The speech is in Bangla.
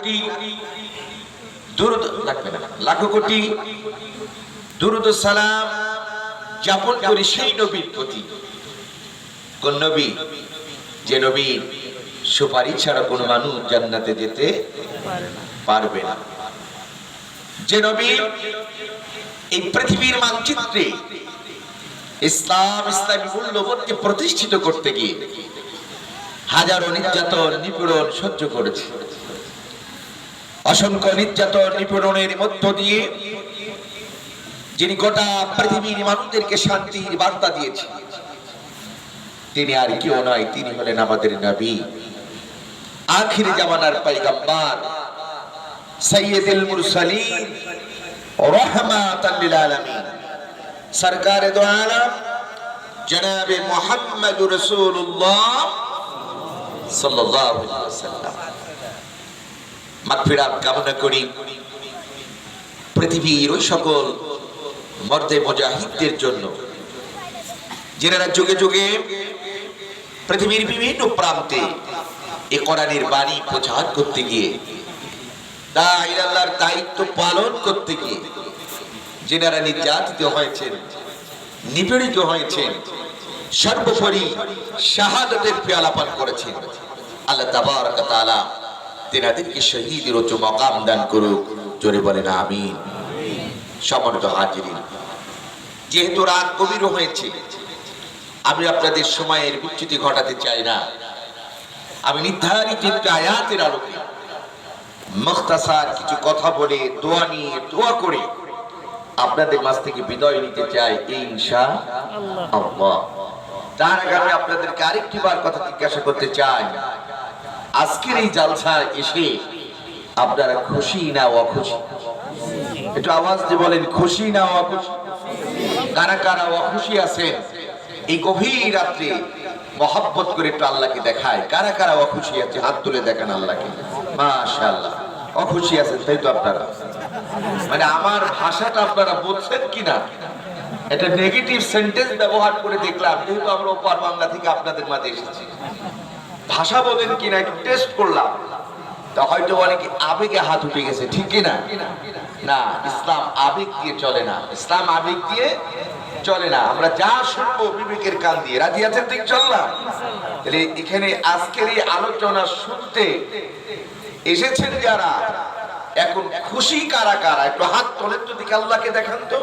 কোটি দুরূদ লাগবে না, লাখো কোটি দুরূদ ও সালাম যাপন করি সেই নবীর প্রতি। কোন নবী? যে নবী সুপারিশ ছাড়া কোনো মানুষ জান্নাতে যেতে পারবে না, যে নবী এই পৃথিবীর মানচিত্রে ইসলামী মূল্যবোধকে প্রতিষ্ঠিত করতে গিয়ে হাজারো নির্যাতন নিপীড়ন সহ্য করেছে। অসংখ্য নির্যাতন নিপীড়নের মধ্য দিয়ে যিনি গোটা পৃথিবীর মানুষদেরকে শান্তির বার্তা দিয়েছে, তিনি আর কেউ নয়, তিনি হলেন আমাদের নবী, আখির জামানার পয়গম্বর, সাইয়্যিদুল মুরসালিন, রাহমাতাল লিল আলামিন, সরকারে দো আলম জনাবে মুহাম্মদুর রাসূলুল্লাহ সাল্লাল্লাহু আলাইহি ওয়াসাল্লাম। মাগফিরাত কামনা করি পৃথিবীর ওই সকল মর্দে মুজাহিদদের জন্য যারা যুগে যুগে পৃথিবীর বিভিন্ন প্রান্তে এই কোরআনের বাণী প্রচার করতে গিয়ে, দাঈ আল্লাহর দায়িত্ব পালন করতে গিয়ে যারা নির্যাতিত হয়েছেন, নিপীড়িত হয়েছেন, সর্বোপরি শাহাদাতের পেয়ালা পান করেছেন, আল্লাহ তাবারক ওয়া তাআলা তিনাদেরকে শহীদের উচ্চ মাকাম দান করুক। জোরে বলেন আমিন। সম্মানিত হাজিরিন, যেহেতু রাত গভীর হয়েছে, আমি আপনাদের সময়ের বিচ্যুতি ঘটাতে চাই না। আমি নির্ধারিত আয়াতের আলোকে মুখতাসার কিছু কথা বলে দোয়া করে আপনাদের মাঝ থেকে বিদায় নিতে চাই ইনশাআল্লাহ। তার আগে আমি আপনাদেরকে আরেকটি বার কথা জিজ্ঞাসা করতে চাই, আজকের এই জালসায় এসে আপনারা খুশি না অখুশি? একটু আওয়াজ দিয়ে বলেন, খুশি না অখুশি? কারা কারা অখুশি আছেন? এই গভীর রাত্রে মহব্বত করে একটু আল্লাহকে দেখায়। কারা কারা অখুশি আছে? হাত তুলে দেখান আল্লাহকে। মাশাআল্লাহ, অখুশি আছেন তাই তো আপনারা? মানে আমার ভাষাটা আপনারা বুঝছেন কিনা এটা নেগেটিভ সেন্টেন্স ব্যবহার করে দেখলাম, যেহেতু আমরা ওপার বাংলা থেকে আপনাদের মাঝে এসেছি। ভাষা বলেন কিনা একটু টেস্ট করলাম, তা হয়তো অনেকে আবেগে হাত উঠে গেছে, ঠিক কিনা? না, ইসলাম আবেগ দিয়ে চলে না, ইসলাম আবেগ দিয়ে চলে না। আমরা যা শুনবো বিবেকের কান দিয়ে। রাজি আছেন? ঠিক চললাম। তাহলে এখানে আজকের এই আলোচনা শুনতে এসেছেন যারা, এখন খুশি কারা কারা? একটু হাত তোলেন তো দেখি, আল্লাহকে দেখান তো।